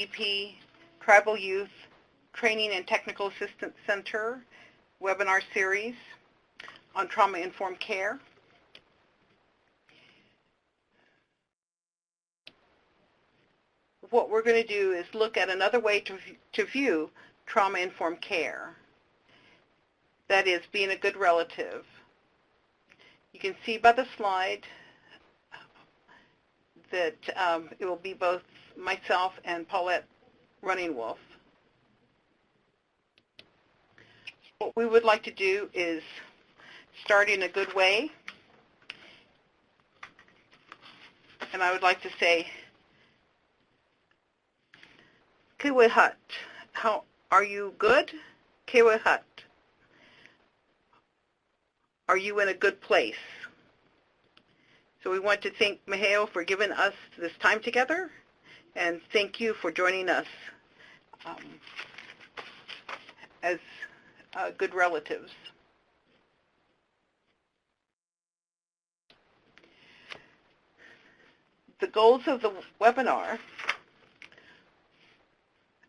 LGBTQ Tribal Youth Training and Technical Assistance Center webinar series on trauma-informed care. What we're going to do is look at another way to view trauma-informed care. That is, being a good relative. You can see by the slide that it will be both myself and Paulette Running Wolf. What we would like to do is start in a good way. And I would like to say, Kiwi Hut, how are you good? Kiwi Hut, are you in a good place? So we want to thank Miheo for giving us this time together, and thank you for joining us as good relatives. The goals of the webinar,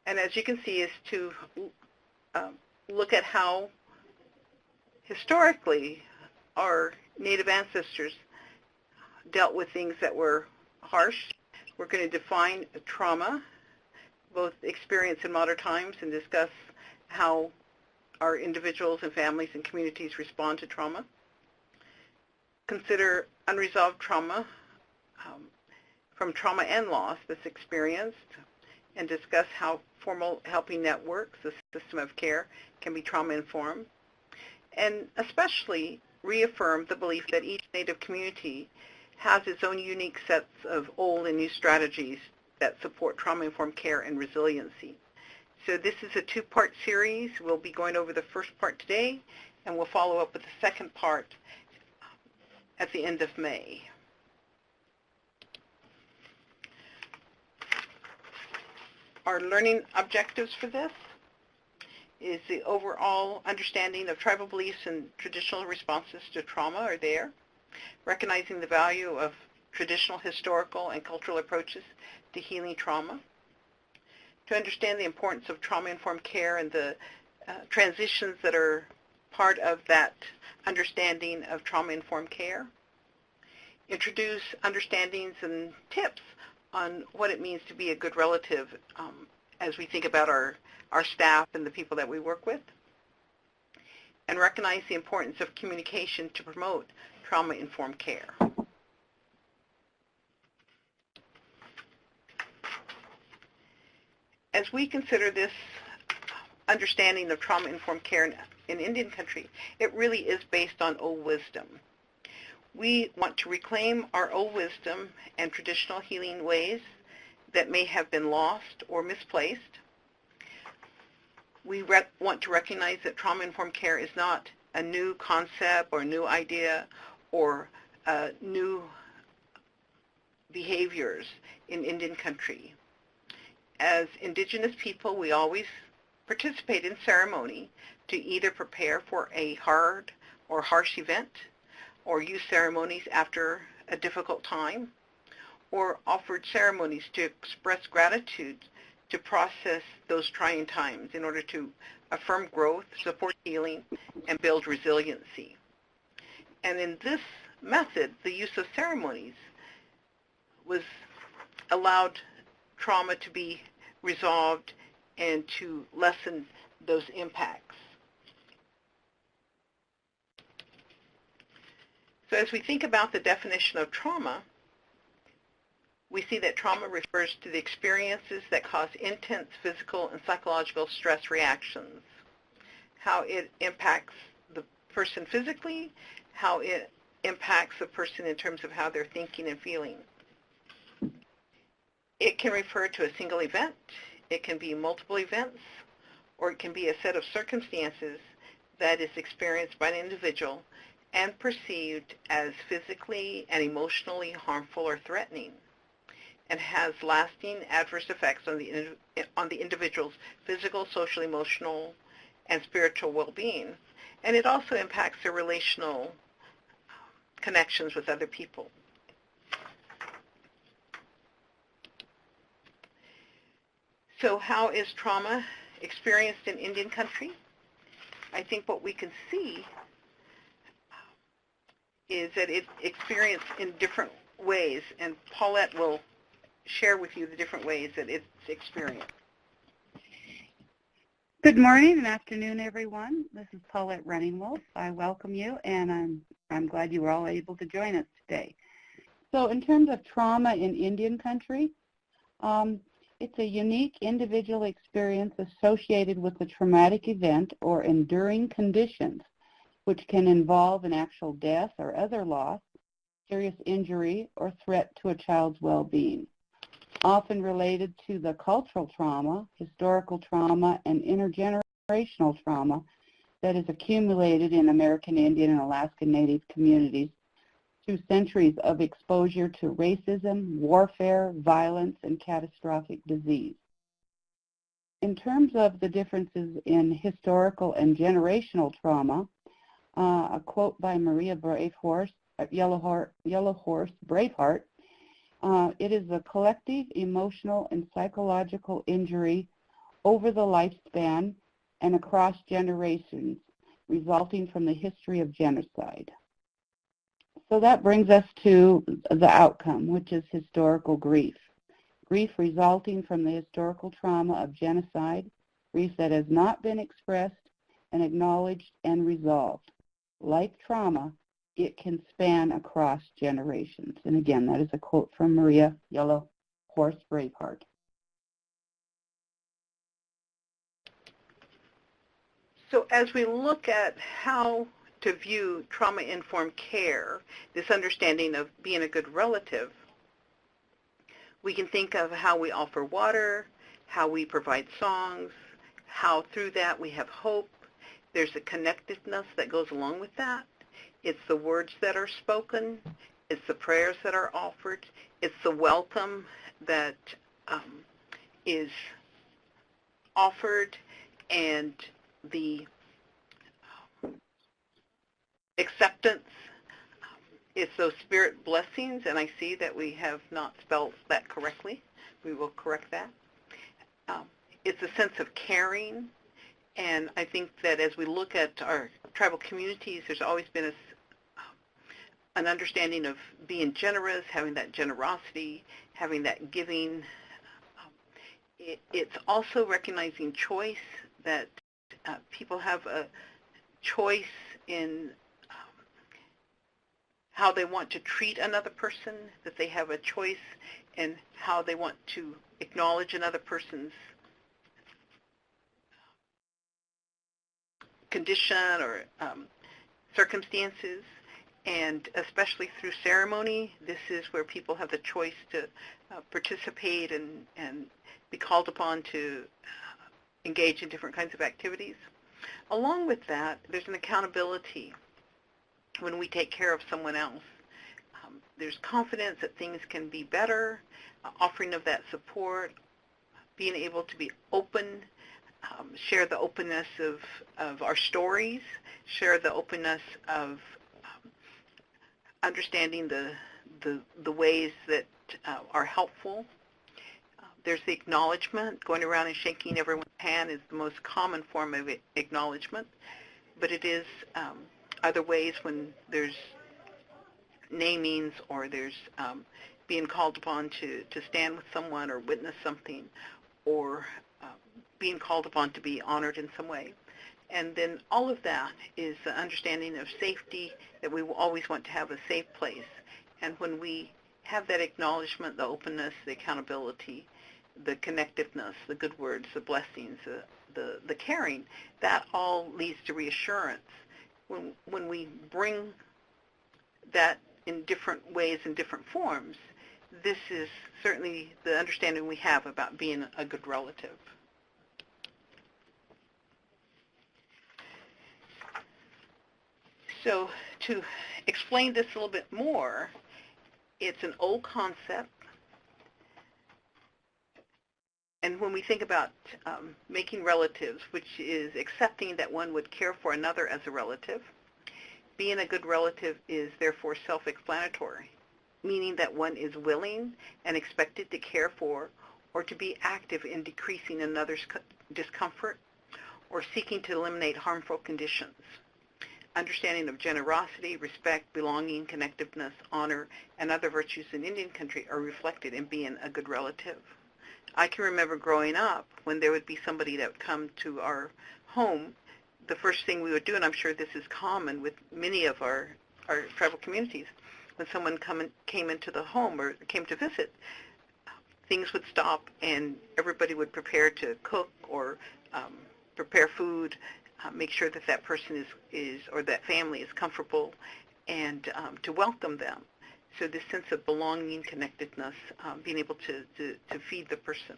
and as you can see, is to look at how historically our Native ancestors dealt with things that were harsh. We're going to define trauma, both experience in modern times, and discuss how our individuals and families and communities respond to trauma. Consider unresolved trauma, from trauma and loss that's experienced, and discuss how formal helping networks, the system of care, can be trauma-informed, and especially reaffirm the belief that each Native community has its own unique sets of old and new strategies that support trauma-informed care and resiliency. So this is a two-part series. We'll be going over the first part today, and we'll follow up with the second part at the end of May. Our learning objectives for this is the overall understanding of tribal beliefs and traditional responses to trauma are there, recognizing the value of traditional, historical, and cultural approaches to healing trauma, to understand the importance of trauma-informed care and the transitions that are part of that understanding of trauma-informed care, introduce understandings and tips on what it means to be a good relative as we think about our staff and the people that we work with, and recognize the importance of communication to promote trauma-informed care. As we consider this understanding of trauma-informed care in Indian country, it really is based on old wisdom. We want to reclaim our old wisdom and traditional healing ways that may have been lost or misplaced. We want to recognize that trauma-informed care is not a new concept or new idea or new behaviors in Indian country. As Indigenous people, we always participate in ceremony to either prepare for a hard or harsh event, or use ceremonies after a difficult time, or offered ceremonies to express gratitude to process those trying times in order to affirm growth, support healing, and build resiliency. And in this method, the use of ceremonies was allowed trauma to be resolved and to lessen those impacts. So as we think about the definition of trauma, we see that trauma refers to the experiences that cause intense physical and psychological stress reactions, how it impacts the person physically, how it impacts the person in terms of how they're thinking and feeling. It can refer to a single event, it can be multiple events, or it can be a set of circumstances that is experienced by an individual and perceived as physically and emotionally harmful or threatening, and has lasting adverse effects on the individual's physical, social, emotional, and spiritual well-being. And it also impacts their relational connections with other people. So how is trauma experienced in Indian country? I think what we can see is that it's experienced in different ways, and Paulette will share with you the different ways that it's experienced. Good morning and afternoon, everyone. This is Paulette Runningwolf. I welcome you, and I'm glad you were all able to join us today. So in terms of trauma in Indian country, it's a unique individual experience associated with a traumatic event or enduring conditions, which can involve an actual death or other loss, serious injury, or threat to a child's well-being. Often related to the cultural trauma, historical trauma, and intergenerational trauma that is accumulated in American Indian and Alaska Native communities through centuries of exposure to racism, warfare, violence, and catastrophic disease. In terms of the differences in historical and generational trauma, a quote by Maria Yellow Horse Braveheart, it is a collective emotional and psychological injury over the lifespan and across generations, resulting from the history of genocide. So that brings us to the outcome, which is historical grief. Grief resulting from the historical trauma of genocide, grief that has not been expressed and acknowledged and resolved. Like trauma, it can span across generations. And again, that is a quote from Maria Yellow Horse Braveheart. So as we look at how to view trauma-informed care, this understanding of being a good relative, we can think of how we offer water, how we provide songs, how through that we have hope. There's a connectedness that goes along with that. It's the words that are spoken. It's the prayers that are offered. It's the welcome that is offered, and the acceptance. It's those spirit blessings, and I see that we have not spelled that correctly. We will correct that. It's a sense of caring, and I think that as we look at our tribal communities, there's always been an understanding of being generous, having that generosity, having that giving. It's also recognizing choice, that people have a choice in how they want to treat another person, that they have a choice in how they want to acknowledge another person's condition or circumstances. And especially through ceremony, this is where people have the choice to participate and be called upon to engage in different kinds of activities. Along with that, there's an accountability when we take care of someone else. There's confidence that things can be better, offering of that support, being able to be open, share the openness of our stories, share the openness of understanding the ways that are helpful. There's the acknowledgement. Going around and shaking everyone's hand is the most common form of acknowledgement, but it is other ways when there's namings or there's being called upon to stand with someone or witness something, or being called upon to be honored in some way. And then all of that is the understanding of safety, that we will always want to have a safe place. And when we have that acknowledgement, the openness, the accountability, the connectiveness, the good words, the blessings, the caring, that all leads to reassurance. When we bring that in different ways, in different forms, this is certainly the understanding we have about being a good relative. So to explain this a little bit more, it's an old concept. And when we think about making relatives, which is accepting that one would care for another as a relative, being a good relative is therefore self-explanatory, meaning that one is willing and expected to care for or to be active in decreasing another's discomfort, or seeking to eliminate harmful conditions. Understanding of generosity, respect, belonging, connectiveness, honor, and other virtues in Indian country are reflected in being a good relative. I can remember growing up when there would be somebody that would come to our home. The first thing we would do, and I'm sure this is common with many of our tribal communities, when someone came into the home or came to visit, things would stop and everybody would prepare to cook or prepare food, make sure that that person is or that family is comfortable, and to welcome them. So this sense of belonging, connectedness, being able to feed the person.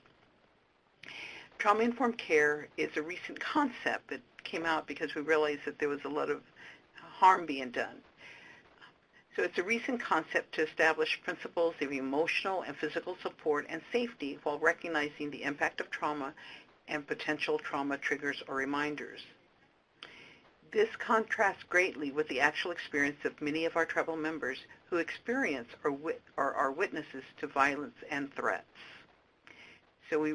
Trauma-informed care is a recent concept that came out because we realized that there was a lot of harm being done. So it's a recent concept to establish principles of emotional and physical support and safety while recognizing the impact of trauma and potential trauma triggers or reminders. This contrasts greatly with the actual experience of many of our tribal members who experience or are witnesses to violence and threats. So we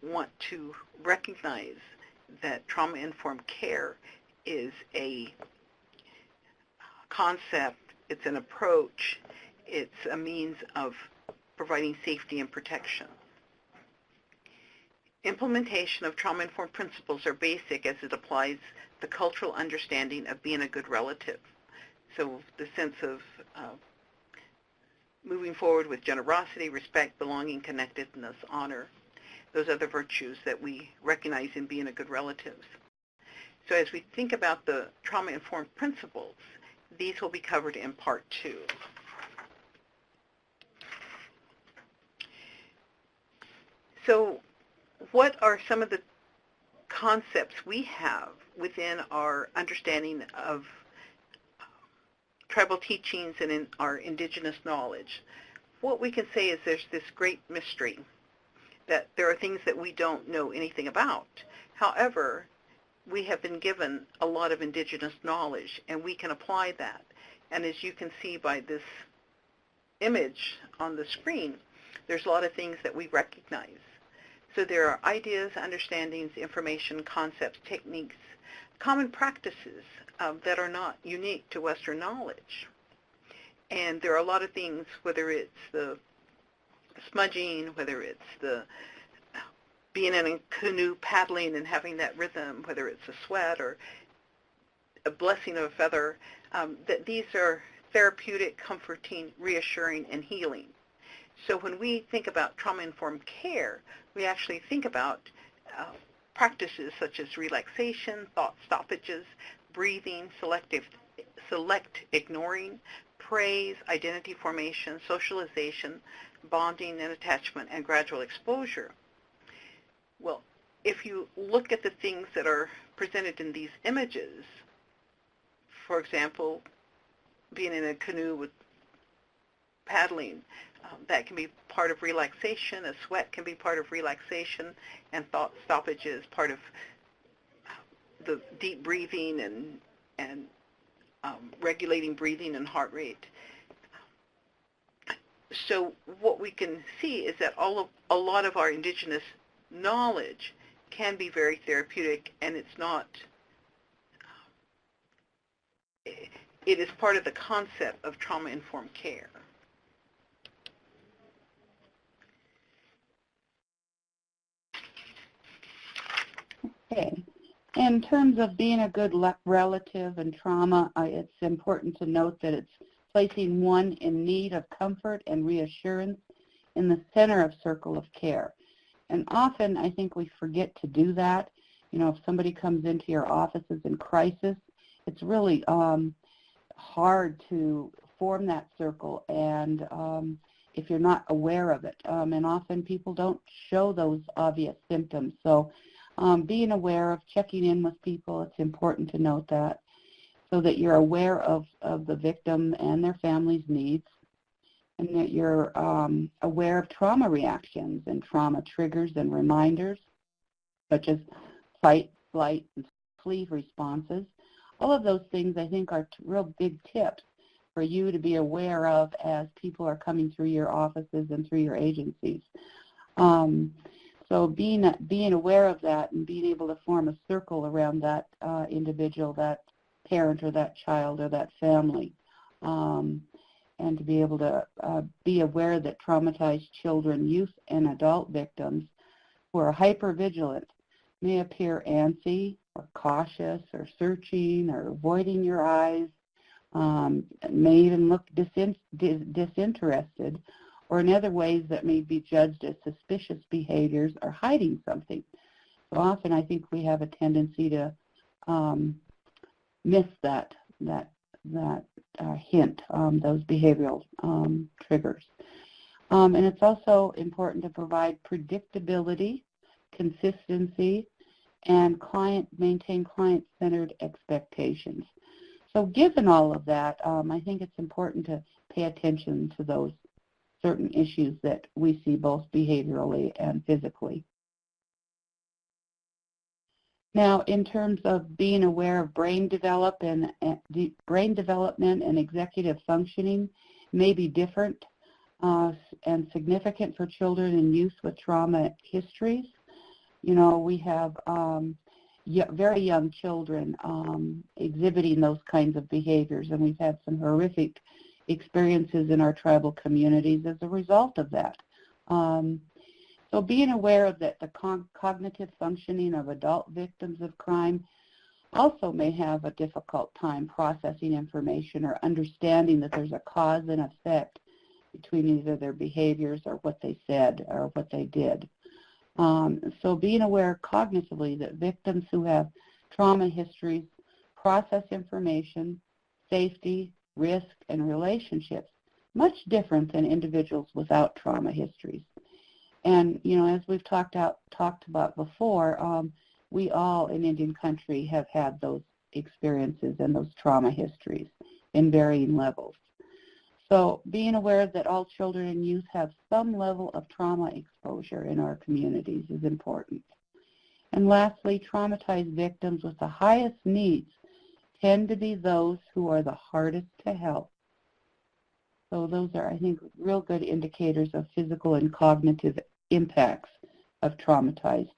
want to recognize that trauma-informed care is a concept, it's an approach, it's a means of providing safety and protection. Implementation of trauma-informed principles are basic as it applies the cultural understanding of being a good relative. So the sense of moving forward with generosity, respect, belonging, connectedness, honor, those other virtues that we recognize in being a good relative. So as we think about the trauma-informed principles, these will be covered in Part 2. So what are some of the concepts we have within our understanding of tribal teachings and in our indigenous knowledge? What we can say is there's this great mystery, that there are things that we don't know anything about. However, we have been given a lot of indigenous knowledge, and we can apply that. And as you can see by this image on the screen, there's a lot of things that we recognize. So there are ideas, understandings, information, concepts, techniques, common practices that are not unique to Western knowledge. And there are a lot of things, whether it's the smudging, whether it's the being in a canoe paddling and having that rhythm, whether it's a sweat or a blessing of a feather, that these are therapeutic, comforting, reassuring, and healing. So when we think about trauma-informed care, we actually think about practices such as relaxation, thought stoppages, breathing, select ignoring, praise, identity formation, socialization, bonding and attachment, and gradual exposure. Well, if you look at the things that are presented in these images, for example, being in a canoe with paddling, that can be part of relaxation. A sweat can be part of relaxation, and thought stoppage is part of the deep breathing and regulating breathing and heart rate. So what we can see is that a lot of our indigenous knowledge can be very therapeutic, and it's not, it is part of the concept of trauma-informed care. Okay. In terms of being a good relative and trauma, it's important to note that it's placing one in need of comfort and reassurance in the center of circle of care. And often I think we forget to do that. You know, if somebody comes into your offices in crisis, it's really hard to form that circle, and if you're not aware of it. And often people don't show those obvious symptoms. So being aware of checking in with people, it's important to note that, so that you're aware of the victim and their family's needs, and that you're aware of trauma reactions and trauma triggers and reminders, such as fight, flight, and flee responses. All of those things, I think, are real big tips for you to be aware of as people are coming through your offices and through your agencies. So being aware of that and being able to form a circle around that individual, that parent or that child or that family, and to be able to be aware that traumatized children, youth, and adult victims who are hypervigilant may appear antsy or cautious or searching or avoiding your eyes, may even look disinterested, or in other ways that may be judged as suspicious behaviors or hiding something. So often I think we have a tendency to miss that hint, those behavioral triggers. And it's also important to provide predictability, consistency, and maintain client-centered expectations. So given all of that, I think it's important to pay attention to those certain issues that we see both behaviorally and physically. Now, in terms of being aware of brain development and executive functioning may be different and significant for children and youth with trauma histories. You know, we have very young children exhibiting those kinds of behaviors, and we've had some horrific experiences in our tribal communities as a result of that. So being aware of that the cognitive functioning of adult victims of crime also may have a difficult time processing information or understanding that there's a cause and effect between either their behaviors or what they said or what they did. So being aware cognitively that victims who have trauma histories process information, safety, risk, and relationships much different than individuals without trauma histories. And, you know, as we've talked about before, we all in Indian country have had those experiences and those trauma histories in varying levels. So being aware that all children and youth have some level of trauma exposure in our communities is important. And lastly, traumatized victims with the highest needs tend to be those who are the hardest to help. So those are, I think, real good indicators of physical and cognitive impacts of traumatized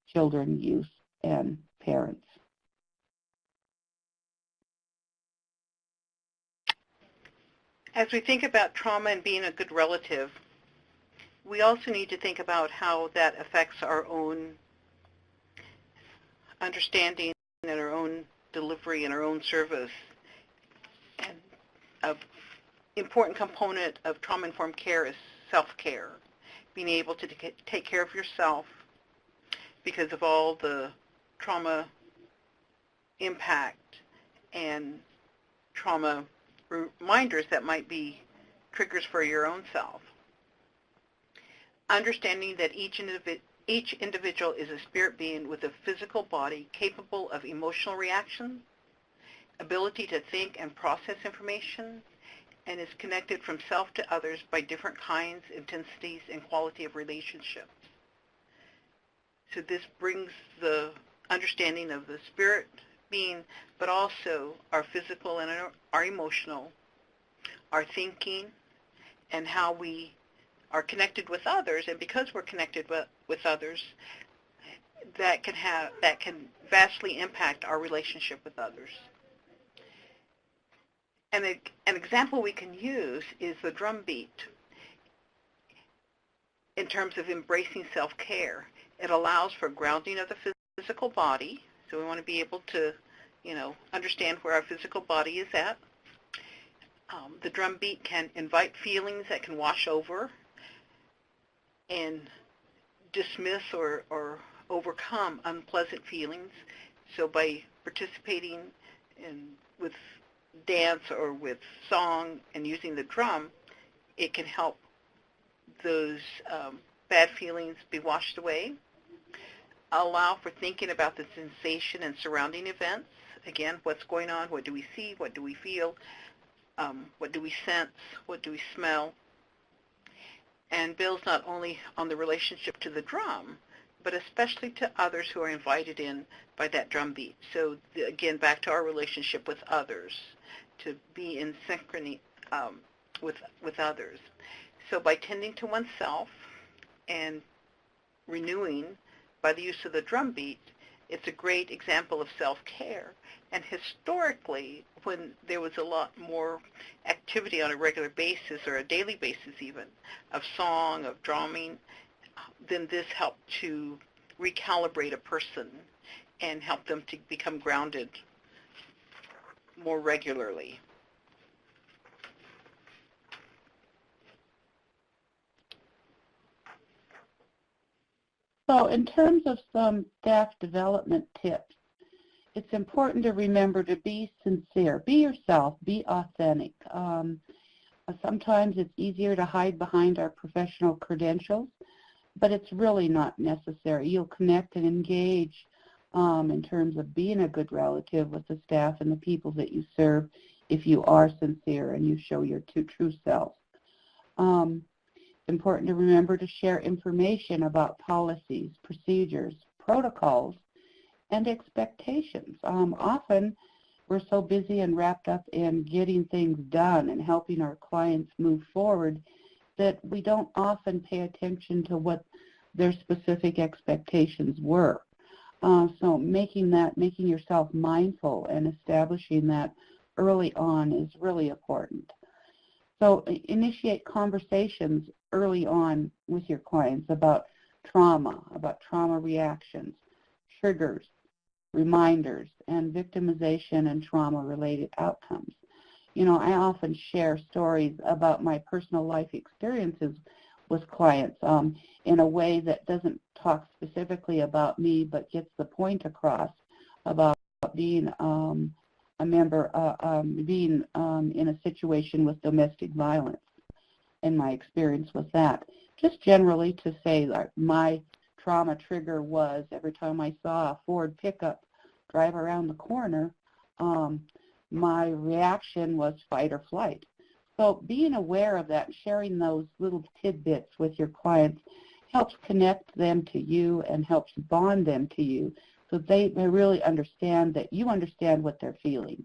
children, youth, and parents. As we think about trauma and being a good relative, we also need to think about how that affects our own understanding and our own delivery and our own service. And an important component of trauma-informed care is self-care, being able to take care of yourself because of all the trauma impact and trauma reminders that might be triggers for your own self. Understanding that each individual is a spirit being with a physical body capable of emotional reaction, ability to think and process information, and is connected from self to others by different kinds, intensities, and quality of relationships. So this brings the understanding of the spirit being, but also our physical and our emotional, our thinking, and how we are connected with others. And because we're connected with others, that can vastly impact our relationship with others. And an example we can use is the drum beat in terms of embracing self-care. It allows for grounding of the physical body. So we want to be able to, understand where our physical body is at. The drum beat can invite feelings that can wash over and dismiss or overcome unpleasant feelings. So by participating with dance or with song and using the drum, it can help those bad feelings be washed away. Allow for thinking about the sensation and surrounding events. Again, what's going on? What do we see? What do we feel? What do we sense? What do we smell? And builds not only on the relationship to the drum, but especially to others who are invited in by that drum beat. So again, back to our relationship with others, to be in synchrony with others. So by tending to oneself and renewing by the use of the drum beat, it's a great example of self-care. And historically, when there was a lot more activity on a regular basis or a daily basis even of song, of drumming, then this helped to recalibrate a person and help them to become grounded more regularly. So in terms of some staff development tips, it's important to remember to be sincere. Be yourself. Be authentic. Sometimes it's easier to hide behind our professional credentials, but it's really not necessary. You'll connect and engage in terms of being a good relative with the staff and the people that you serve if you are sincere and you show your true self. It's important to remember to share information about policies, procedures, protocols, and expectations. Often we're so busy and wrapped up in getting things done and helping our clients move forward that we don't often pay attention to what their specific expectations were. So making yourself mindful and establishing that early on is really important. So initiate conversations early on with your clients about trauma reactions, triggers, reminders, and victimization and trauma-related outcomes. You know, I often share stories about my personal life experiences with clients in a way that doesn't talk specifically about me but gets the point across about being a member, being in a situation with domestic violence and my experience with that. Just generally to say that my trauma trigger was every time I saw a Ford pickup drive around the corner, my reaction was fight or flight. So being aware of that, sharing those little tidbits with your clients helps connect them to you and helps bond them to you so they really understand that you understand what they're feeling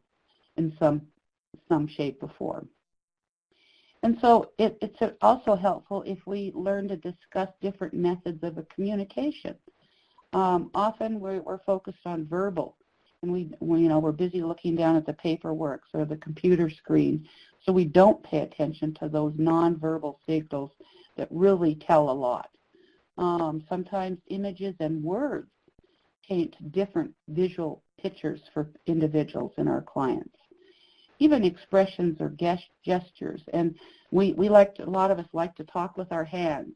in some shape or form. And so it's also helpful if we learn to discuss different methods of a communication. Often we're focused on verbal, and we're busy looking down at the paperwork or the computer screen, so we don't pay attention to those nonverbal signals that really tell a lot. Sometimes images and words paint different visual pictures for individuals and our clients. Even expressions or gestures, and a lot of us like to talk with our hands.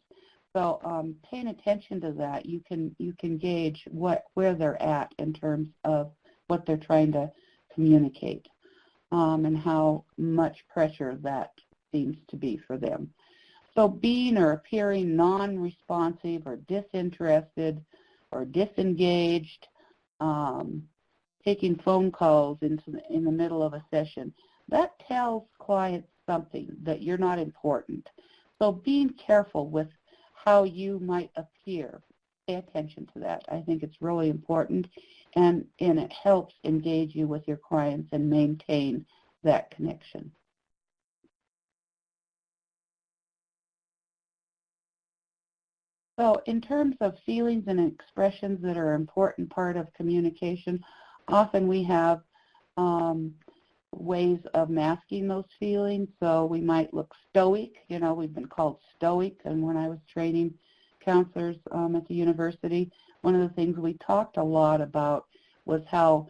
So paying attention to that, you can gauge where they're at in terms of what they're trying to communicate, and how much pressure that seems to be for them. So being or appearing non-responsive or disinterested or disengaged, taking phone calls in the middle of a session, that tells clients something, that you're not important. So being careful with how you might appear, pay attention to that. I think it's really important, and it helps engage you with your clients and maintain that connection. So in terms of feelings and expressions that are an important part of communication, often we have ways of masking those feelings. So we might look stoic. You know, we've been called stoic. And when I was training counselors at the university, one of the things we talked a lot about was how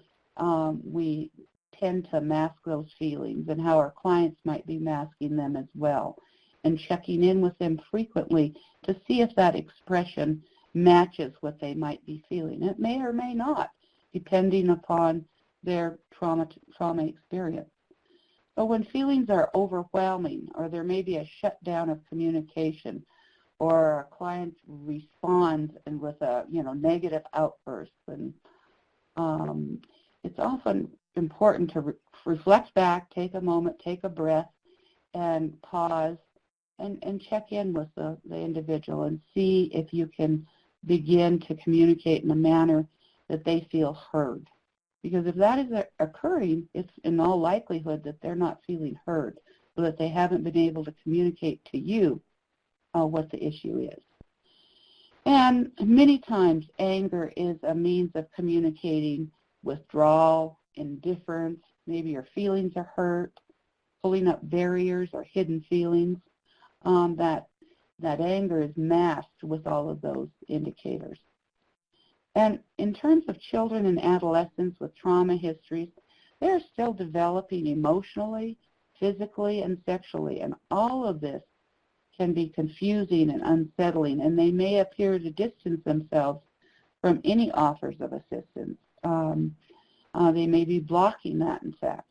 we tend to mask those feelings and how our clients might be masking them as well, and checking in with them frequently to see if that expression matches what they might be feeling. It may or may not, depending upon their trauma experience. So when feelings are overwhelming, or there may be a shutdown of communication, or a client responds and with a negative outburst, and it's often important to reflect back, take a moment, take a breath, and pause, and check in with the individual and see if you can begin to communicate in a manner that they feel heard. Because if that is occurring, it's in all likelihood that they're not feeling heard, so that they haven't been able to communicate to you what the issue is. And many times anger is a means of communicating withdrawal, indifference, maybe your feelings are hurt, pulling up barriers or hidden feelings. That anger is masked with all of those indicators. And in terms of children and adolescents with trauma histories, they're still developing emotionally, physically, and sexually, and all of this can be confusing and unsettling, and they may appear to distance themselves from any offers of assistance. They may be blocking that, in fact.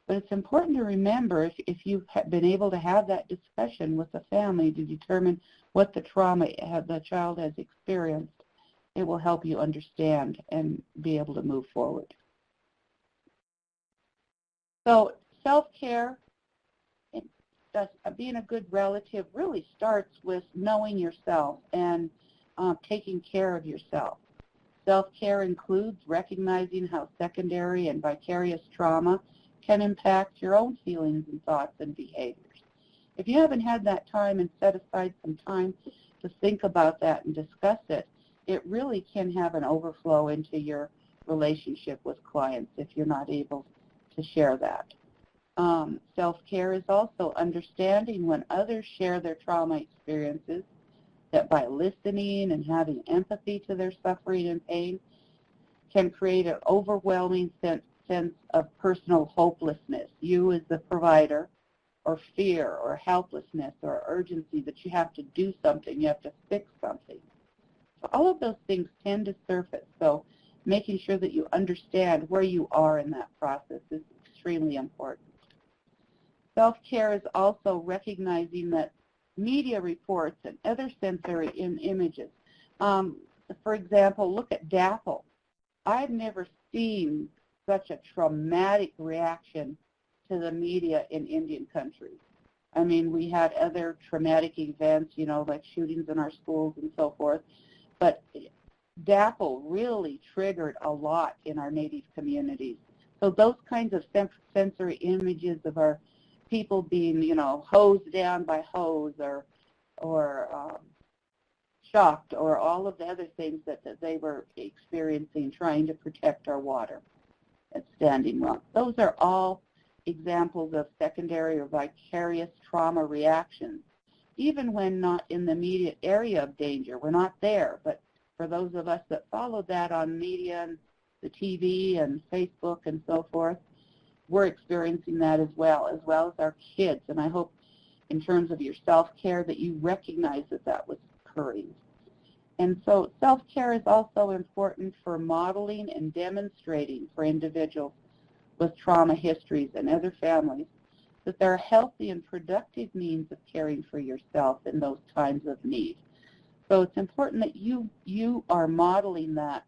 But it's important to remember, if you've been able to have that discussion with the family to determine what the trauma the child has experienced, it will help you understand and be able to move forward. So self-care, being a good relative really starts with knowing yourself and taking care of yourself. Self-care includes recognizing how secondary and vicarious trauma can impact your own feelings and thoughts and behaviors. If you haven't had that time and set aside some time to think about that and discuss it, it really can have an overflow into your relationship with clients if you're not able to share that. Self-care is also understanding when others share their trauma experiences, that by listening and having empathy to their suffering and pain can create an overwhelming sense of personal hopelessness. You as the provider, or fear, or helplessness, or urgency that you have to do something, you have to fix something. So all of those things tend to surface. So making sure that you understand where you are in that process is extremely important. Self-care is also recognizing that media reports and other sensory images. For example, look at DAPL. I've never seen such a traumatic reaction to the media in Indian countries. I mean, we had other traumatic events, like shootings in our schools and so forth, but DAPL really triggered a lot in our Native communities. So those kinds of sensory images of our people being, hosed down by hose or shocked, or all of the other things that they were experiencing trying to protect our water at Standing Rock. Those are all examples of secondary or vicarious trauma reactions, even when not in the immediate area of danger. We're not there, but for those of us that follow that on media and the TV and Facebook and so forth, we're experiencing that as well as our kids. And I hope in terms of your self-care that you recognize that was occurring. And so self-care is also important for modeling and demonstrating for individuals with trauma histories and other families that there are healthy and productive means of caring for yourself in those times of need. So it's important that you are modeling that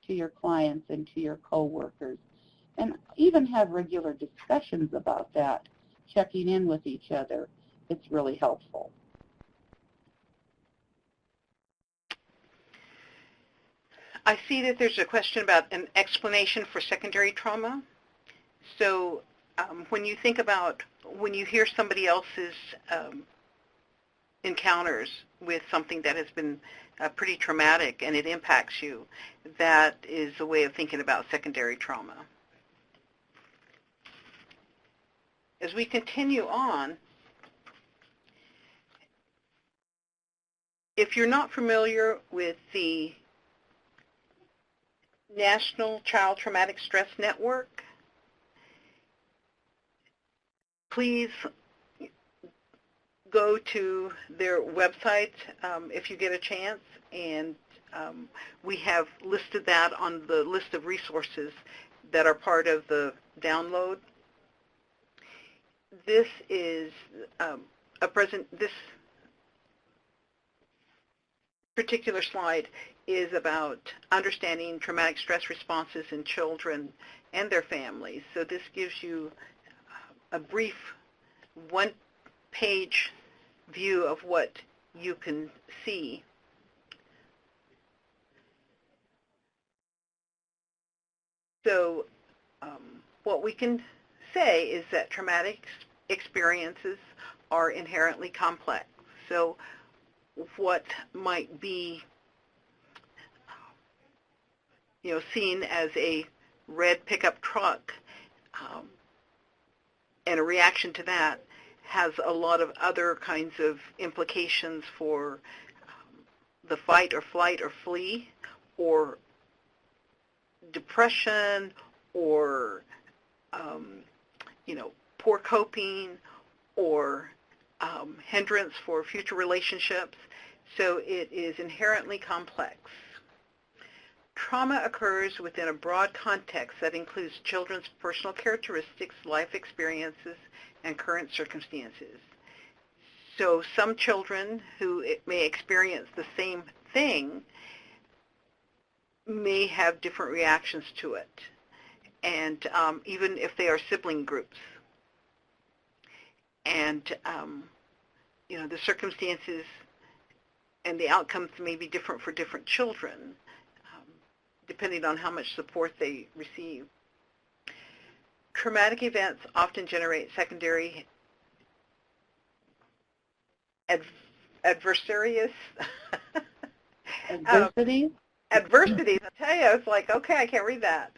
to your clients and to your coworkers, and even have regular discussions about that, checking in with each other. It's really helpful. I see that there's a question about an explanation for secondary trauma. So when you think about, when you hear somebody else's encounters with something that has been pretty traumatic and it impacts you, that is a way of thinking about secondary trauma. As we continue on, if you're not familiar with the National Child Traumatic Stress Network, please go to their website if you get a chance, and we have listed that on the list of resources that are part of the download. This is this particular slide is about understanding traumatic stress responses in children and their families. So this gives you a brief one-page view of what you can see. So what we can say is that traumatic experiences are inherently complex. So what might be seen as a red pickup truck, and a reaction to that has a lot of other kinds of implications for the fight or flight or flee, or depression, or poor coping, or hindrance for future relationships. So it is inherently complex. Trauma occurs within a broad context that includes children's personal characteristics, life experiences, and current circumstances. So some children who may experience the same thing may have different reactions to it, and even if they are sibling groups. And, the circumstances and the outcomes may be different for different children, depending on how much support they receive. Traumatic events often generate secondary adversities. Adversities? Adversities, I tell you, it's like, okay, I can't read that.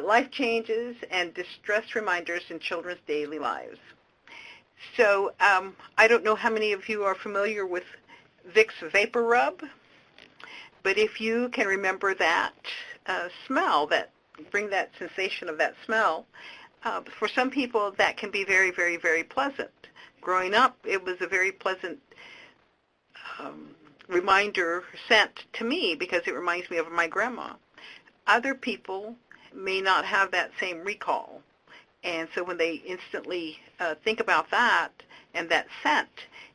Life changes and distress reminders in children's daily lives. So I don't know how many of you are familiar with Vicks Vapor Rub, but if you can remember that smell, bring that sensation of that smell, for some people that can be very, very, very pleasant. Growing up, it was a very pleasant reminder scent to me because it reminds me of my grandma. Other people may not have that same recall. And so when they instantly think about that and that scent,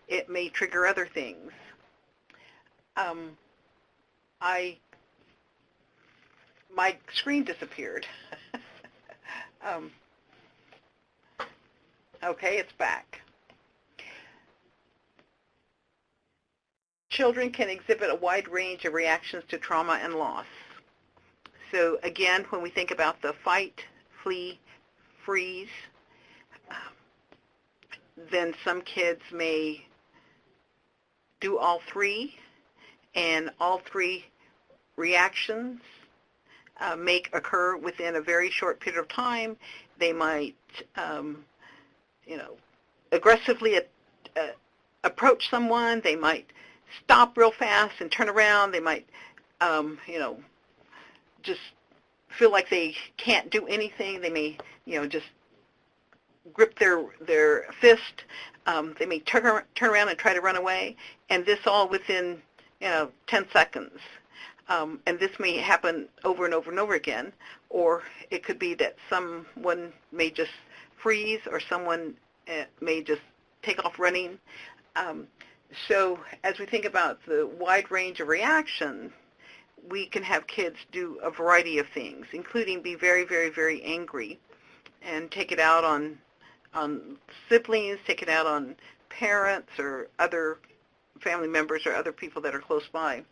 it may trigger other things. My screen disappeared. Okay, it's back. Children can exhibit a wide range of reactions to trauma and loss. So again, when we think about the fight, flee, freeze, then some kids may do all three, and all three reactions may occur within a very short period of time. They might, aggressively approach someone. They might stop real fast and turn around. They might, just feel like they can't do anything. They may, just grip their fist. They may turn around and try to run away, and this all within 10 seconds. And this may happen over and over and over again, or it could be that someone may just freeze, or someone may just take off running. So as we think about the wide range of reactions, we can have kids do a variety of things, including be very, very, very angry and take it out on siblings, take it out on parents or other family members or other people that are close by.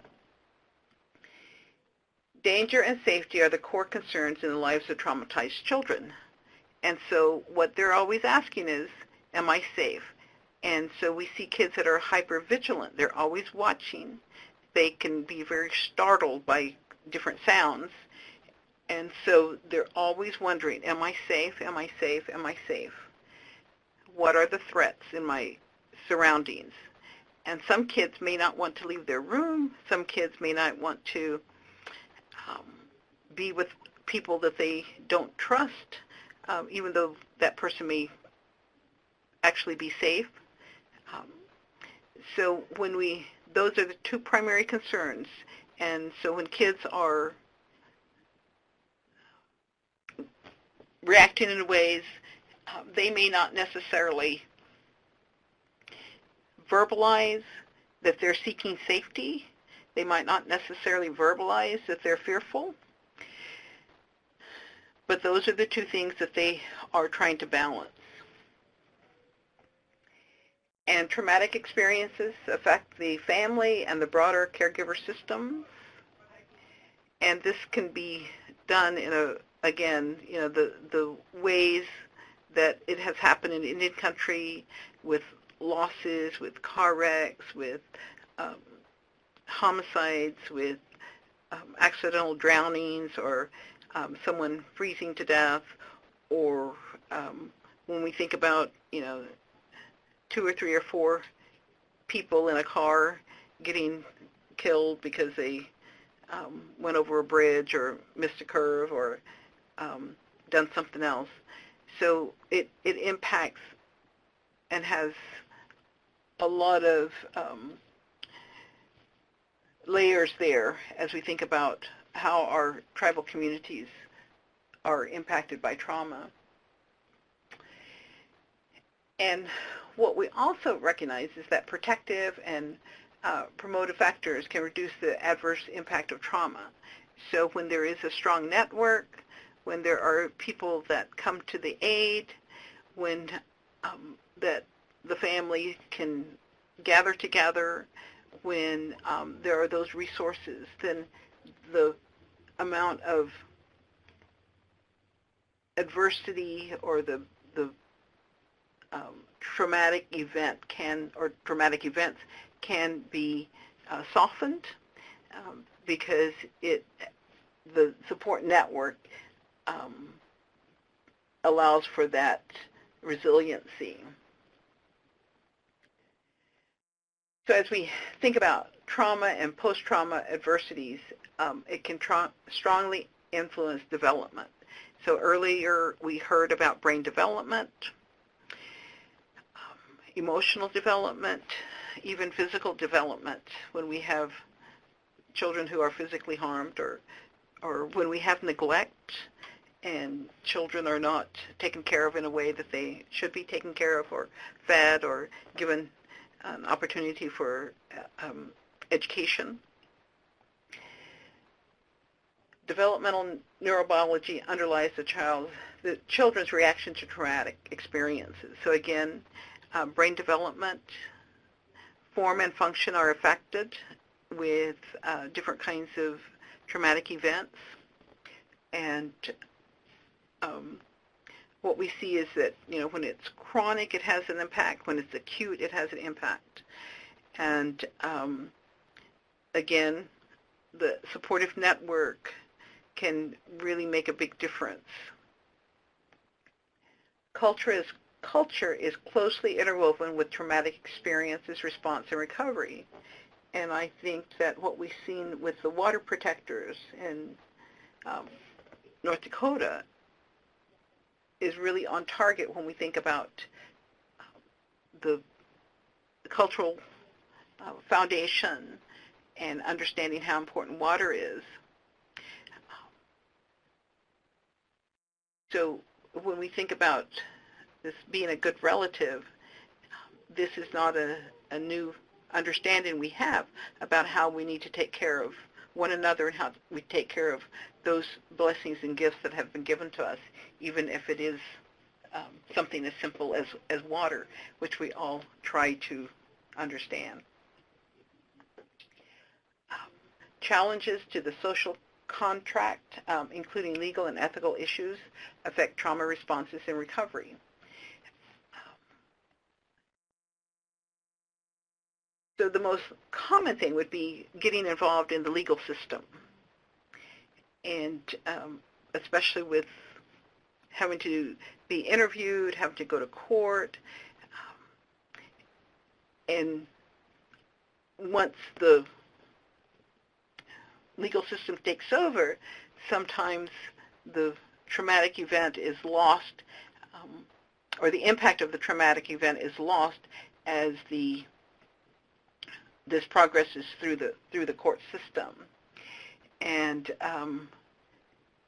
Danger and safety are the core concerns in the lives of traumatized children. And so what they're always asking is, am I safe? And so we see kids that are hyper-vigilant. They're always watching. They can be very startled by different sounds. And so they're always wondering, am I safe? Am I safe? Am I safe? What are the threats in my surroundings? And some kids may not want to leave their room. Some kids may not want to be with people that they don't trust, even though that person may actually be safe. So those are the two primary concerns. And so when kids are reacting in ways, they may not necessarily verbalize that they're seeking safety. They might not necessarily verbalize that they're fearful. But those are the two things that they are trying to balance. And traumatic experiences affect the family and the broader caregiver system. And this can be done in the ways that it has happened in Indian country, with losses, with car wrecks, with homicides, with accidental drownings or someone freezing to death, or when we think about, 2 or 3 or 4 people in a car getting killed because they went over a bridge or missed a curve or done something else. So it impacts and has a lot of layers there as we think about how our tribal communities are impacted by trauma. And what we also recognize is that protective and promotive factors can reduce the adverse impact of trauma. So when there is a strong network, when there are people that come to the aid, when that the family can gather together, when there are those resources, then the amount of adversity or the traumatic event traumatic events can be softened because the support network allows for that resiliency. So as we think about trauma and post-trauma adversities, it can strongly influence development. So earlier we heard about brain development, emotional development, even physical development when we have children who are physically harmed, or when we have neglect and children are not taken care of in a way that they should be taken care of, or fed, or given an opportunity for education. Developmental neurobiology underlies the children's reaction to traumatic experiences. So again, brain development, form and function are affected with different kinds of traumatic events. And what we see is that, when it's chronic, it has an impact. When it's acute, it has an impact. And again, the supportive network can really make a big difference. Culture is closely interwoven with traumatic experiences, response, and recovery. And I think that what we've seen with the water protectors in North Dakota is really on target when we think about the cultural foundation and understanding how important water is. So when we think about this being a good relative, this is not a new understanding we have about how we need to take care of one another and how we take care of those blessings and gifts that have been given to us, even if it is something as simple as water, which we all try to understand. Challenges to the social contract, including legal and ethical issues, affect trauma responses and recovery. So the most common thing would be getting involved in the legal system, and especially with having to be interviewed, having to go to court, and once the legal system takes over, sometimes the traumatic event is lost, or the impact of the traumatic event is lost as this progresses through the court system. And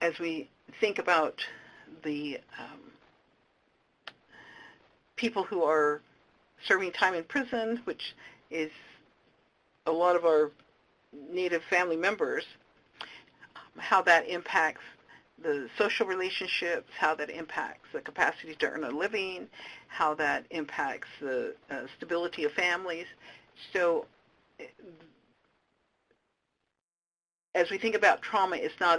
as we think about the people who are serving time in prison, which is a lot of our Native family members, how that impacts the social relationships, how that impacts the capacity to earn a living, how that impacts the stability of families. So as we think about trauma, it's not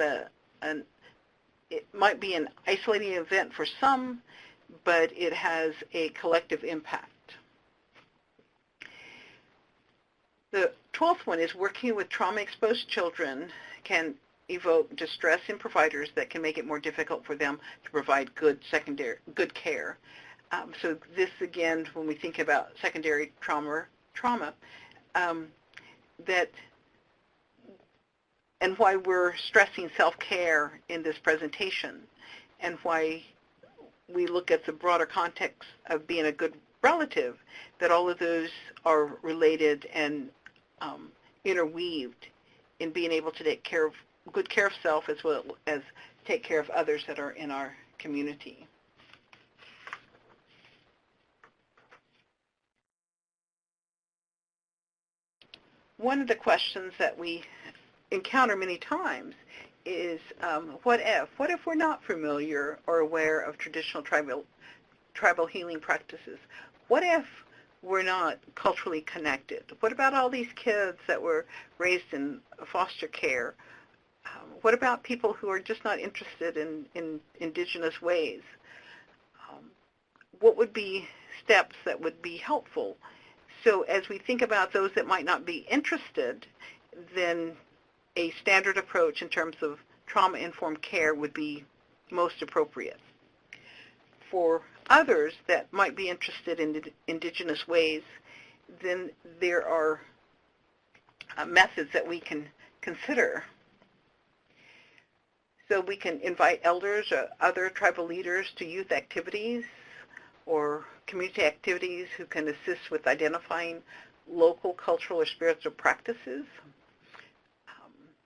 it might be an isolating event for some, but it has a collective impact. The 12th one is working with trauma-exposed children can evoke distress in providers that can make it more difficult for them to provide good care. So this, again, when we think about secondary trauma, that, and why we're stressing self-care in this presentation, and why we look at the broader context of being a good relative, that all of those are related and interweaved in being able to take good care of self as well as take care of others that are in our community. One of the questions that we encounter many times is, what if we're not familiar or aware of traditional tribal healing practices? What if we're not culturally connected? What about all these kids that were raised in foster care? What about people who are just not interested in indigenous ways? What would be steps that would be helpful? So as we think about those that might not be interested, then a standard approach in terms of trauma-informed care would be most appropriate. For others that might be interested in indigenous ways, then there are methods that we can consider. So we can invite elders or other tribal leaders to youth activities or community activities who can assist with identifying local cultural or spiritual practices.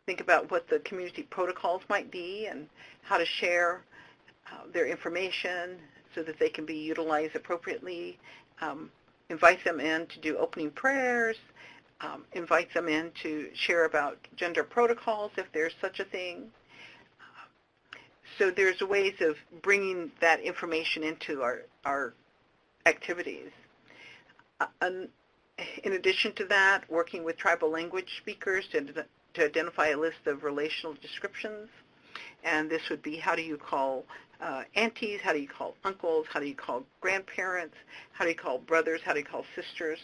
Think about what the community protocols might be and how to share their information so that they can be utilized appropriately. Invite them in to do opening prayers. Invite them in to share about gender protocols if there's such a thing. So there's ways of bringing that information into our activities. In addition to that, working with tribal language speakers to identify a list of relational descriptions. And this would be, how do you call aunties, how do you call uncles, how do you call grandparents, how do you call brothers, how do you call sisters,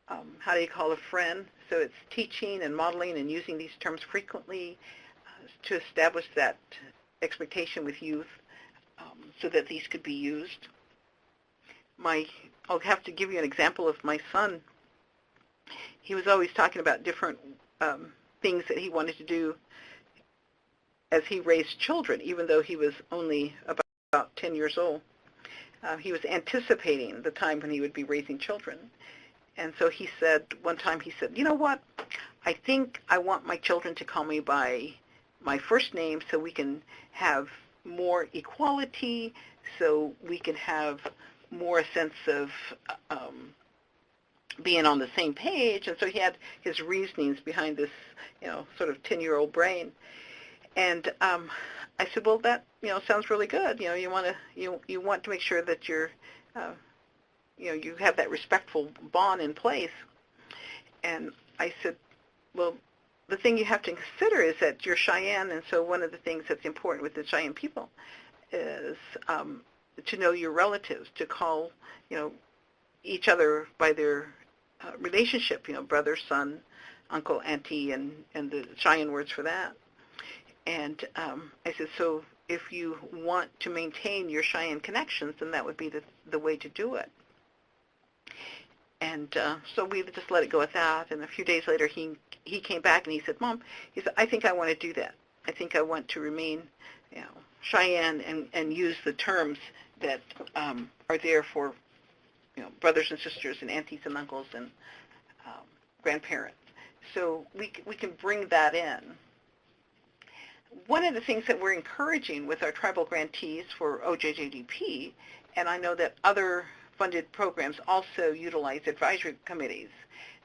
how do you call a friend? So it's teaching and modeling and using these terms frequently to establish that expectation with youth so that these could be used. I'll have to give you an example of my son. He was always talking about different things that he wanted to do as he raised children, even though he was only about 10 years old. He was anticipating the time when he would be raising children. And so he said, one time he said, you know what, I think I want my children to call me by my first name so we can have more equality, so we can have more sense of being on the same page. And so he had his reasonings behind this, sort of 10-year-old brain. And I said, well, that, sounds really good. You want to make sure that you're, you have that respectful bond in place. And I said, well, the thing you have to consider is that you're Cheyenne, and so one of the things that's important with the Cheyenne people is to know your relatives, to call, each other by their relationship, brother, son, uncle, auntie, and the Cheyenne words for that. And I said, so if you want to maintain your Cheyenne connections, then that would be the way to do it. And so we just let it go at that. And a few days later, he came back and he said, Mom, he said, I think I want to do that. I think I want to remain, Cheyenne and use the terms that are there for, brothers and sisters and aunties and uncles and grandparents. So we can bring that in. One of the things that we're encouraging with our tribal grantees for OJJDP, and I know that other funded programs also utilize advisory committees.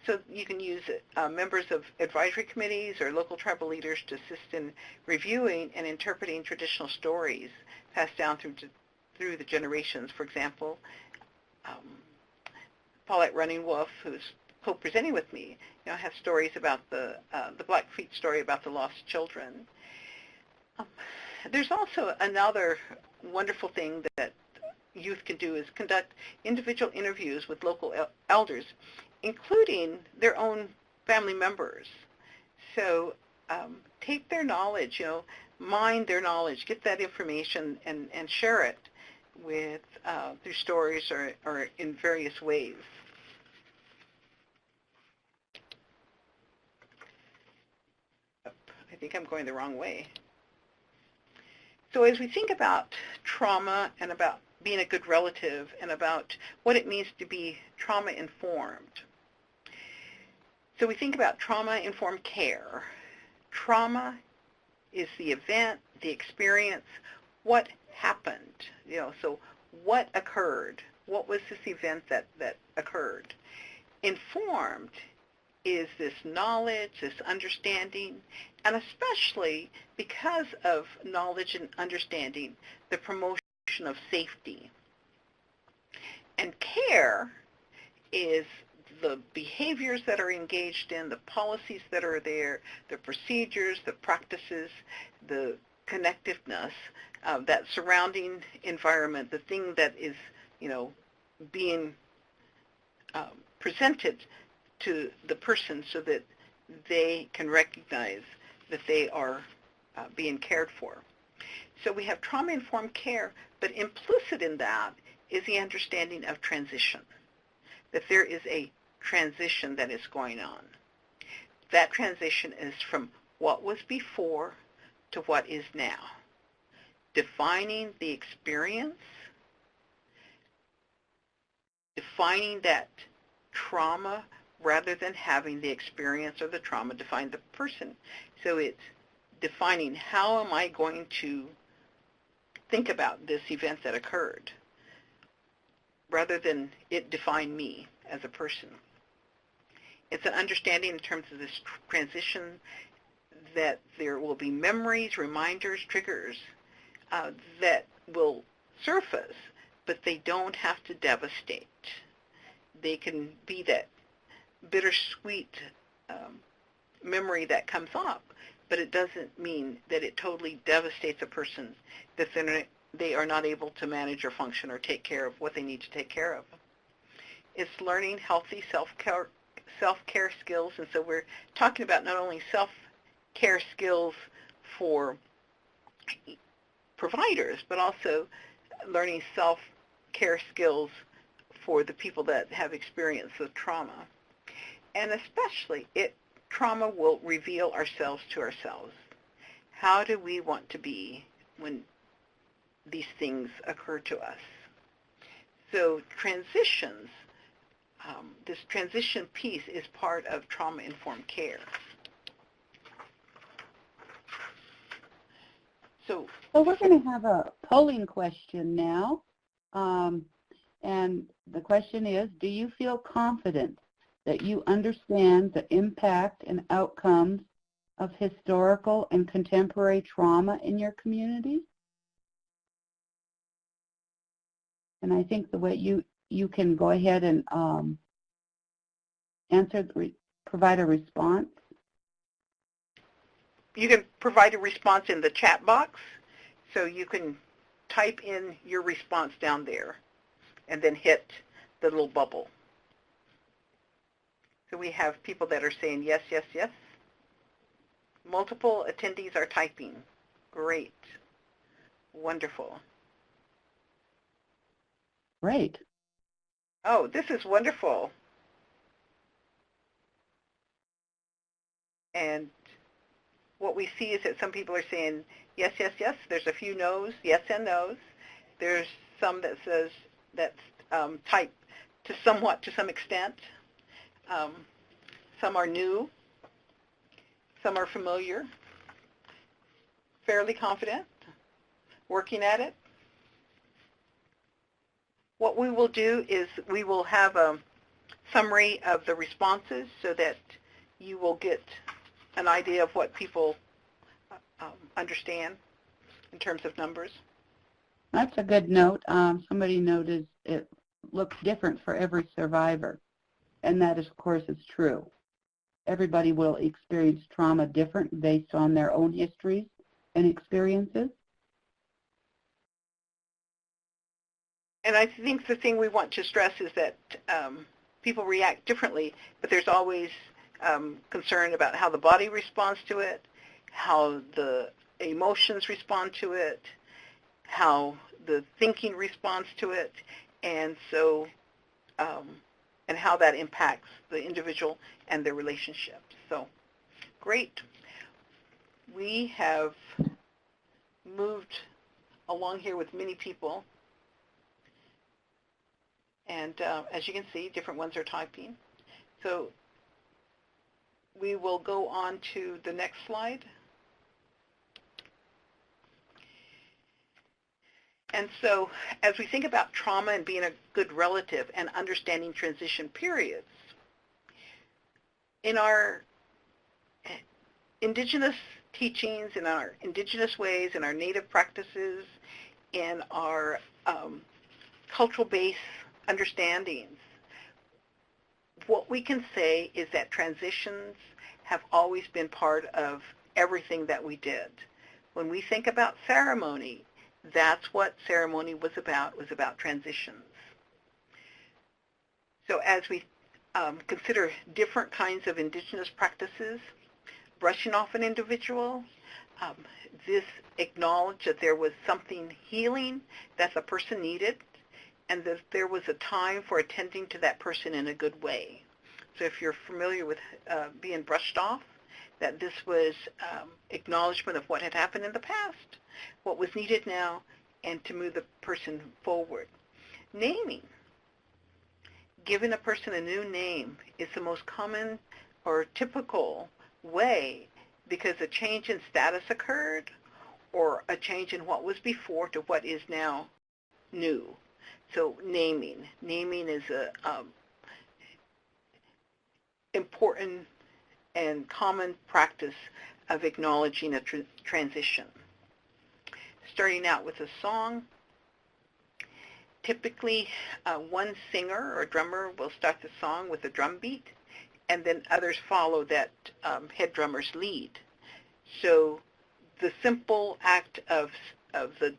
So you can use members of advisory committees or local tribal leaders to assist in reviewing and interpreting traditional stories passed down through the generations. For example, Paulette Running Wolf, who's co-presenting with me, has stories about the Blackfeet story about the lost children. There's also another wonderful thing that youth can do is conduct individual interviews with local elders, including their own family members. So take their knowledge, mine their knowledge, get that information and share it with through stories or in various ways. I think I'm going the wrong way. So as we think about trauma and about being a good relative and about what it means to be trauma-informed, so we think about trauma-informed care. Trauma is the event, the experience, what happened, so what occurred? What was this event that occurred? Informed is this knowledge, this understanding, and especially because of knowledge and understanding, the promotion of safety. And care is the behaviors that are engaged in, the policies that are there, the procedures, the practices, the connectiveness, that surrounding environment, the thing that is, being presented to the person so that they can recognize that they are being cared for. So we have trauma-informed care, but implicit in that is the understanding of transition, that there is a transition that is going on. That transition is from what was before to what is now. Defining the experience, defining that trauma rather than having the experience or the trauma define the person. So it's defining how am I going to think about this event that occurred rather than it define me as a person. It's an understanding in terms of this transition that there will be memories, reminders, triggers that will surface, but they don't have to devastate. They can be that bittersweet memory that comes up, but it doesn't mean that it totally devastates a person, that they are not able to manage or function or take care of what they need to take care of. It's learning healthy self-care skills, and so we're talking about not only self-care skills for providers, but also learning self-care skills for the people that have experienced the trauma. And especially, trauma will reveal ourselves to ourselves. How do we want to be when these things occur to us? So transitions, this transition piece is part of trauma-informed care. So we're going to have a polling question now. And the question is, do you feel confident that you understand the impact and outcomes of historical and contemporary trauma in your community? And I think the way you can go ahead and provide a response. You can provide a response in the chat box, so you can type in your response down there and then hit the little bubble. So we have people that are saying yes, yes, yes. Multiple attendees are typing. Great. Wonderful. Great. Oh, this is wonderful. And what we see is that some people are saying yes, yes, yes. There's a few no's, yes and no's. There's some that says that's type to some extent. Some are new. Some are familiar. Fairly confident. Working at it. What we will do is we will have a summary of the responses so that you will get an idea of what people understand in terms of numbers. That's a good note. Somebody noted it looks different for every survivor, and that, of course, is true. Everybody will experience trauma different based on their own histories and experiences. And I think the thing we want to stress is that people react differently, but there's always concern about how the body responds to it, how the emotions respond to it, how the thinking responds to it, and so and how that impacts the individual and their relationship. So, great. We have moved along here with many people, and as you can see, different ones are typing. So we will go on to the next slide. And so as we think about trauma and being a good relative and understanding transition periods, in our indigenous teachings, in our indigenous ways, in our native practices, in our cultural-based understandings, what we can say is that transitions have always been part of everything that we did. When we think about ceremony, that's what ceremony was about transitions. So as we consider different kinds of indigenous practices, brushing off an individual, this acknowledged that there was something healing that the person needed, and that there was a time for attending to that person in a good way. So if you're familiar with being brushed off, that this was acknowledgement of what had happened in the past, what was needed now, and to move the person forward. Naming. Giving a person a new name is the most common or typical way because a change in status occurred or a change in what was before to what is now new. So naming. Naming is a important and common practice of acknowledging a transition. Starting out with a song, typically one singer or drummer will start the song with a drum beat, and then others follow that head drummer's lead. So the simple act of the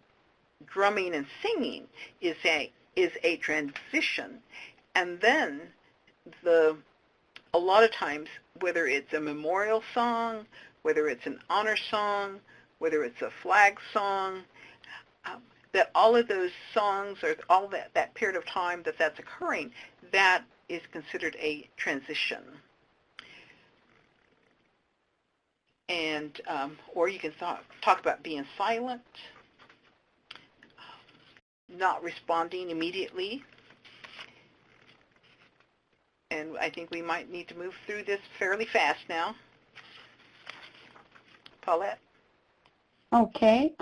drumming and singing is a transition, and then a lot of times, whether it's a memorial song, whether it's an honor song, whether it's a flag song, that all of those songs or all that period of time that's occurring, that is considered a transition. And or you can talk about being silent, not responding immediately. And I think we might need to move through this fairly fast now. Paulette? Okay.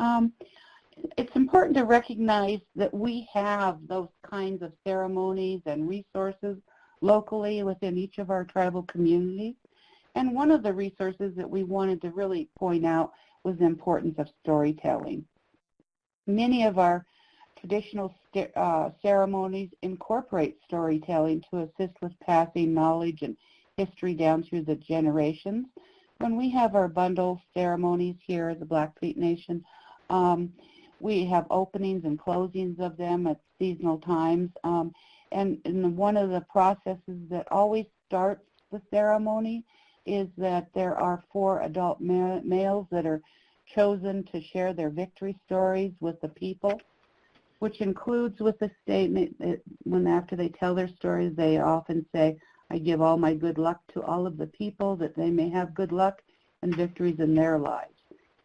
It's important to recognize that we have those kinds of ceremonies and resources locally within each of our tribal communities. And one of the resources that we wanted to really point out was the importance of storytelling. Many of our traditional ceremonies incorporate storytelling to assist with passing knowledge and history down through the generations. When we have our bundle ceremonies here at the Blackfeet Nation, we have openings and closings of them at seasonal times. And one of the processes that always starts the ceremony is that there are 4 adult males that are chosen to share their victory stories with the people, which includes with the statement that when after they tell their stories, they often say, I give all my good luck to all of the people that they may have good luck and victories in their lives.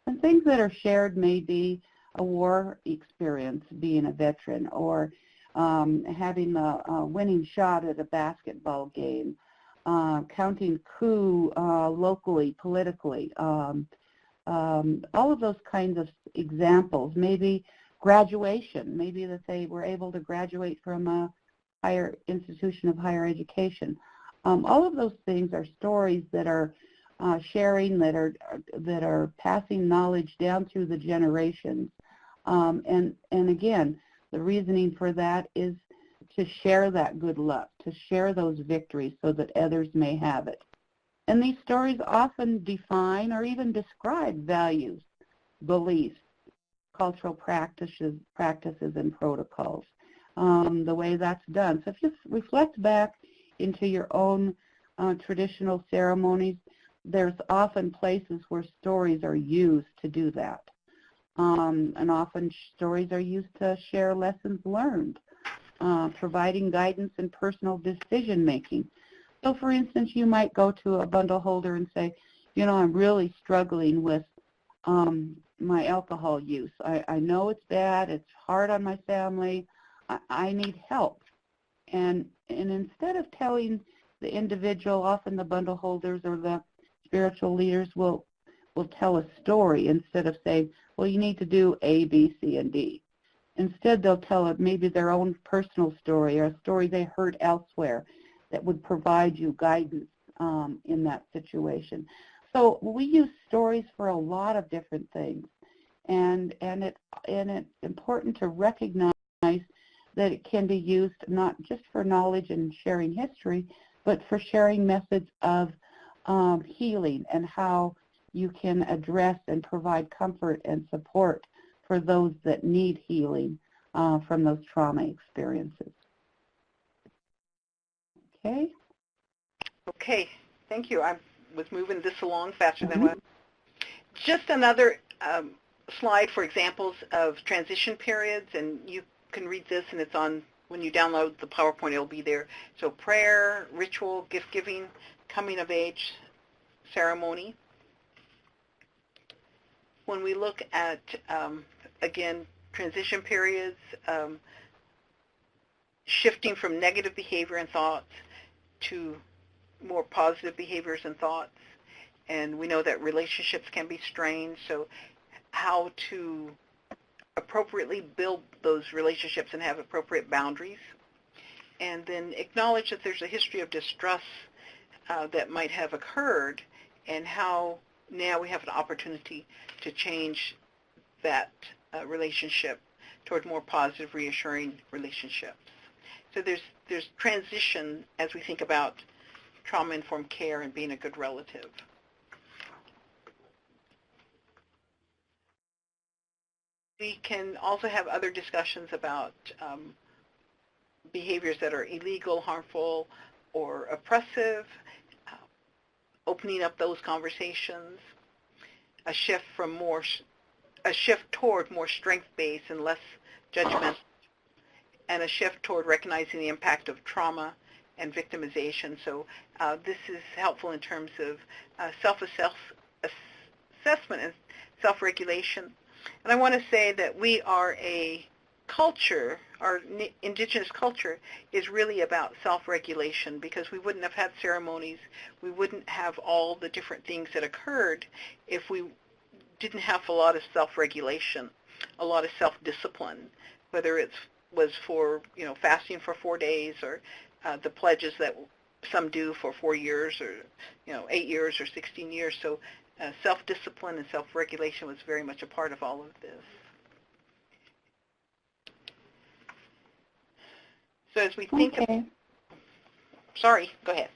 And things that are shared may be a war experience, being a veteran, or having a winning shot at a basketball game, counting coup locally, politically, all of those kinds of examples. Maybe graduation, maybe that they were able to graduate from a higher institution of higher education. All of those things are stories that are sharing, that are passing knowledge down through the generations. And again, the reasoning for that is to share that good luck, to share those victories so that others may have it. And these stories often define or even describe values, beliefs, cultural practices and protocols, the way that's done. So if you reflect back into your own traditional ceremonies, there's often places where stories are used to do that. And often stories are used to share lessons learned, providing guidance in personal decision making. So for instance, you might go to a bundle holder and say, you know, I'm really struggling with my alcohol use. I know it's bad, it's hard on my family, I need help. And instead of telling the individual, often the bundle holders or the spiritual leaders will tell a story instead of saying, well, you need to do A, B, C, and D. Instead, they'll tell maybe their own personal story or a story they heard elsewhere that would provide you guidance in that situation. So we use stories for a lot of different things, and it's important to recognize that it can be used not just for knowledge and sharing history, but for sharing methods of healing and how you can address and provide comfort and support for those that need healing from those trauma experiences. Okay? Okay, thank you. I was moving this along faster than what. Just another slide for examples of transition periods, and you can read this, and it's on, when you download the PowerPoint, it'll be there. So prayer, ritual, gift-giving, coming of age, ceremony. When we look at, again, transition periods, shifting from negative behavior and thoughts to more positive behaviors and thoughts, and we know that relationships can be strained, so how to appropriately build those relationships and have appropriate boundaries, and then acknowledge that there's a history of distrust that might have occurred, and how now we have an opportunity to change that relationship toward more positive, reassuring relationships. So there's transition as we think about trauma-informed care and being a good relative. We can also have other discussions about behaviors that are illegal, harmful, or oppressive, opening up those conversations, a shift toward more strength-based and less judgmental, and a shift toward recognizing the impact of trauma and victimization. So this is helpful in terms of self-assessment and self-regulation. And I want to say that we are a culture, our indigenous culture is really about self-regulation, because we wouldn't have had ceremonies, we wouldn't have all the different things that occurred if we didn't have a lot of self-regulation, a lot of self-discipline, whether it was for, you know, fasting for 4 days, or the pledges that some do for 4 years, or, you know, 8 years or 16 years. So self-discipline and self-regulation was very much a part of all of this. So as we think of, sorry, go ahead.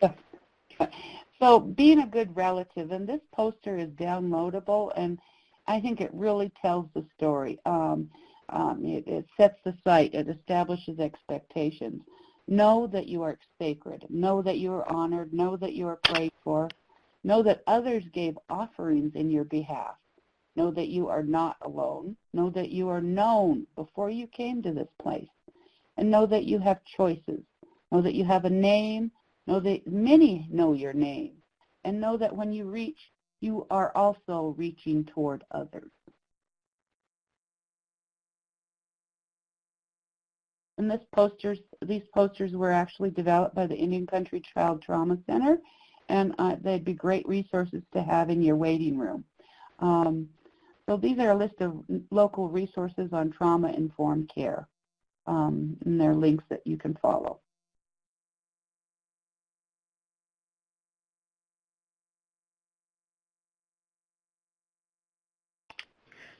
So being a good relative, and this poster is downloadable, and I think it really tells the story. It sets the site, it establishes expectations. Know that you are sacred. Know that you are honored. Know that you are prayed for. Know that others gave offerings in your behalf. Know that you are not alone. Know that you are known before you came to this place. And know that you have choices. Know that you have a name. Know that many know your name. And know that when you reach, you are also reaching toward others. And these posters were actually developed by the Indian Country Child Trauma Center, and they'd be great resources to have in your waiting room. So these are a list of local resources on trauma-informed care, and there are links that you can follow.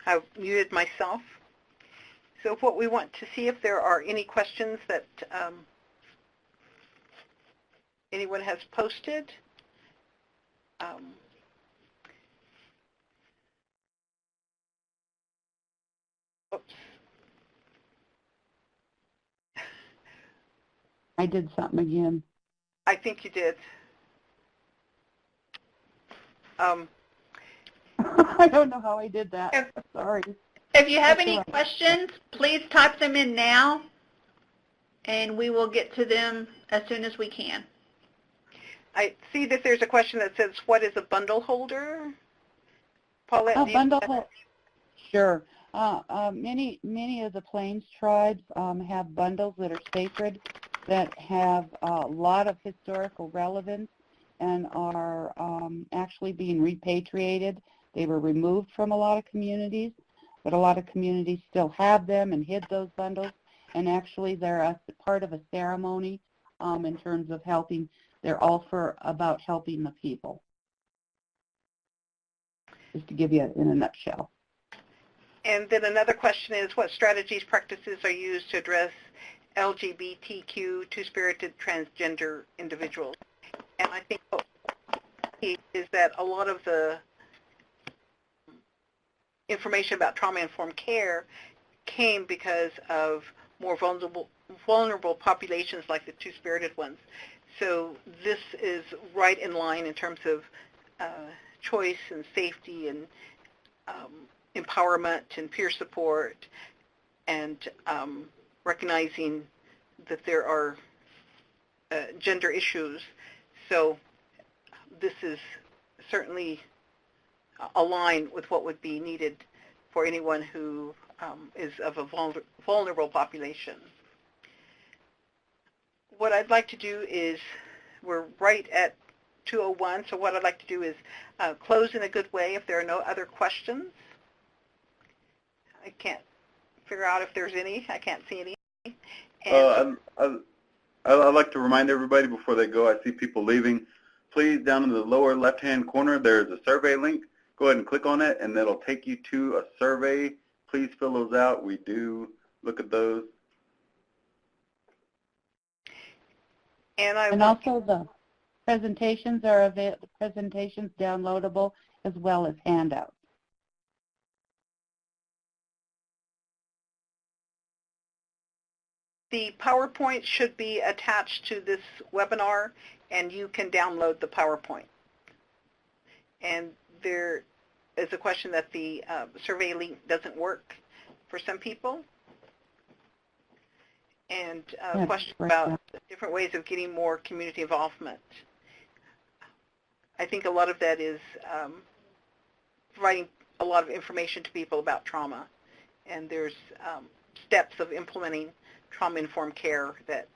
I've muted myself. So what we want to see if there are any questions that anyone has posted. Oops. I did something again. I think you did. I don't know how I did that. Sorry. If you have That's any all right. questions, please type them in now, and we will get to them as soon as we can. I see that there's a question that says, what is a bundle holder? Paulette, do you Sure. Many of the Plains tribes have bundles that are sacred, that have a lot of historical relevance and are actually being repatriated. They were removed from a lot of communities, but a lot of communities still have them and hid those bundles. And actually, they're a part of a ceremony in terms of helping. They're all about helping the people. Just to give you in a nutshell. And then another question is, what strategies, practices are used to address LGBTQ, two-spirited, transgender individuals? And I think what is that a lot of the information about trauma-informed care came because of more vulnerable populations like the two-spirited ones. So this is right in line in terms of choice and safety and empowerment and peer support, and recognizing that there are gender issues. So this is certainly aligned with what would be needed for anyone who is of a vulnerable population. What I'd like to do is, we're right at 2:01, so what I'd like to do is close in a good way if there are no other questions. I can't figure out if there's any. I can't see any. And I'd like to remind everybody before they go, I see people leaving, please, down in the lower left-hand corner, there's a survey link. Go ahead and click on it, and that'll take you to a survey. Please fill those out. We do look at those. And also the presentations are available, the presentations downloadable as well as handouts. The PowerPoint should be attached to this webinar, and you can download the PowerPoint. And there is a question that the survey link doesn't work for some people. And a question about different ways of getting more community involvement. I think a lot of that is providing a lot of information to people about trauma. And there's steps of implementing trauma-informed care that